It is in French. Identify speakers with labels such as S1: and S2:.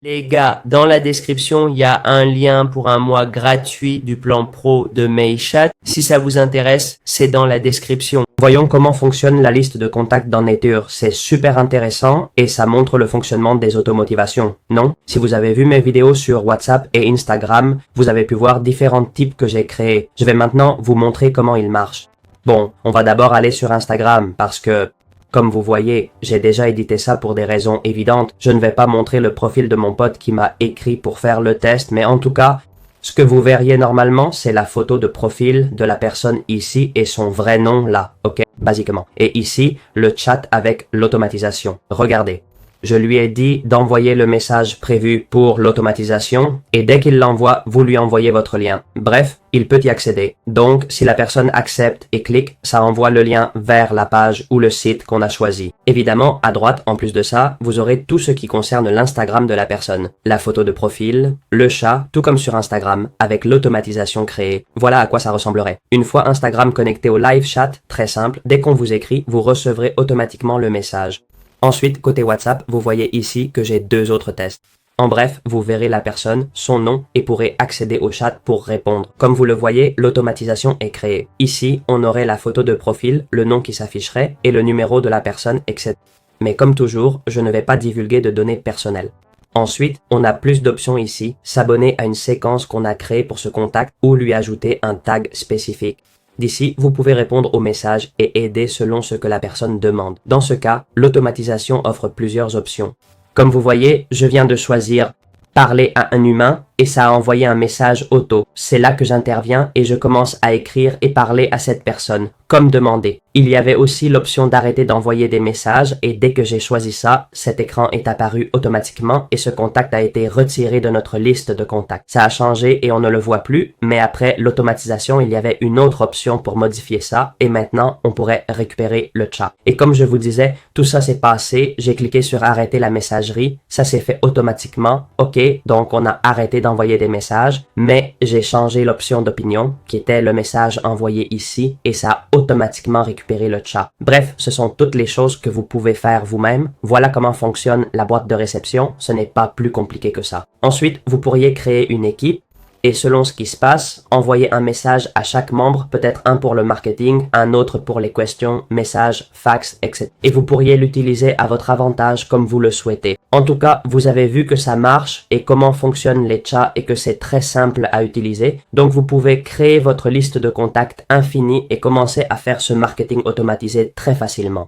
S1: Les gars, dans la description, il y a un lien pour un mois gratuit du plan pro de Mailchat. Si ça vous intéresse, c'est dans la description. Voyons comment fonctionne la liste de contacts dans Nature. C'est super intéressant et ça montre le fonctionnement des automotivations, non? Si vous avez vu mes vidéos sur WhatsApp et Instagram, vous avez pu voir différents types que j'ai créés. Je vais maintenant vous montrer comment ils marchent. Bon, on va d'abord aller sur Instagram parce que comme vous voyez, j'ai déjà édité ça pour des raisons évidentes. Je ne vais pas montrer le profil de mon pote qui m'a écrit pour faire le test, mais en tout cas, ce que vous verriez normalement, c'est la photo de profil de la personne ici et son vrai nom là, ok, basiquement. Et ici, le chat avec l'automatisation. Regardez. Je lui ai dit d'envoyer le message prévu pour l'automatisation et dès qu'il l'envoie, vous lui envoyez votre lien. Bref, il peut y accéder. Donc, si la personne accepte et clique, ça envoie le lien vers la page ou le site qu'on a choisi. Évidemment, à droite, en plus de ça, vous aurez tout ce qui concerne l'Instagram de la personne. La photo de profil, le chat, tout comme sur Instagram, avec l'automatisation créée. Voilà à quoi ça ressemblerait. Une fois Instagram connecté au live chat, très simple, dès qu'on vous écrit, vous recevrez automatiquement le message. Ensuite, côté WhatsApp, vous voyez ici que j'ai deux autres tests. En bref, vous verrez la personne, son nom et pourrez accéder au chat pour répondre. Comme vous le voyez, l'automatisation est créée. Ici, on aurait la photo de profil, le nom qui s'afficherait et le numéro de la personne, etc. Mais comme toujours, je ne vais pas divulguer de données personnelles. Ensuite, on a plus d'options ici, s'abonner à une séquence qu'on a créée pour ce contact ou lui ajouter un tag spécifique. D'ici, vous pouvez répondre aux messages et aider selon ce que la personne demande. Dans ce cas, l'automatisation offre plusieurs options. Comme vous voyez, je viens de choisir parler à un humain et ça a envoyé un message auto. C'est là que j'interviens et je commence à écrire et parler à cette personne, comme demandé. Il y avait aussi l'option d'arrêter d'envoyer des messages et dès que j'ai choisi ça, cet écran est apparu automatiquement et ce contact a été retiré de notre liste de contacts. Ça a changé et on ne le voit plus, mais après l'automatisation, il y avait une autre option pour modifier ça et maintenant on pourrait récupérer le chat. Et comme je vous disais, tout ça s'est passé, j'ai cliqué sur arrêter la messagerie, ça s'est fait automatiquement, ok, donc on a arrêté d'envoyer des messages, mais j'ai changé l'option d'opinion qui était le message envoyé ici et ça a automatiquement récupéré le chat. Bref, ce sont toutes les choses que vous pouvez faire vous-même. Voilà comment fonctionne la boîte de réception. Ce n'est pas plus compliqué que ça. Ensuite, vous pourriez créer une équipe et selon ce qui se passe, envoyer un message à chaque membre, peut-être un pour le marketing, un autre pour les questions, messages, fax, etc. Et vous pourriez l'utiliser à votre avantage comme vous le souhaitez. En tout cas, vous avez vu que ça marche et comment fonctionnent les chats et que c'est très simple à utiliser. Donc vous pouvez créer votre liste de contacts infinie et commencer à faire ce marketing automatisé très facilement.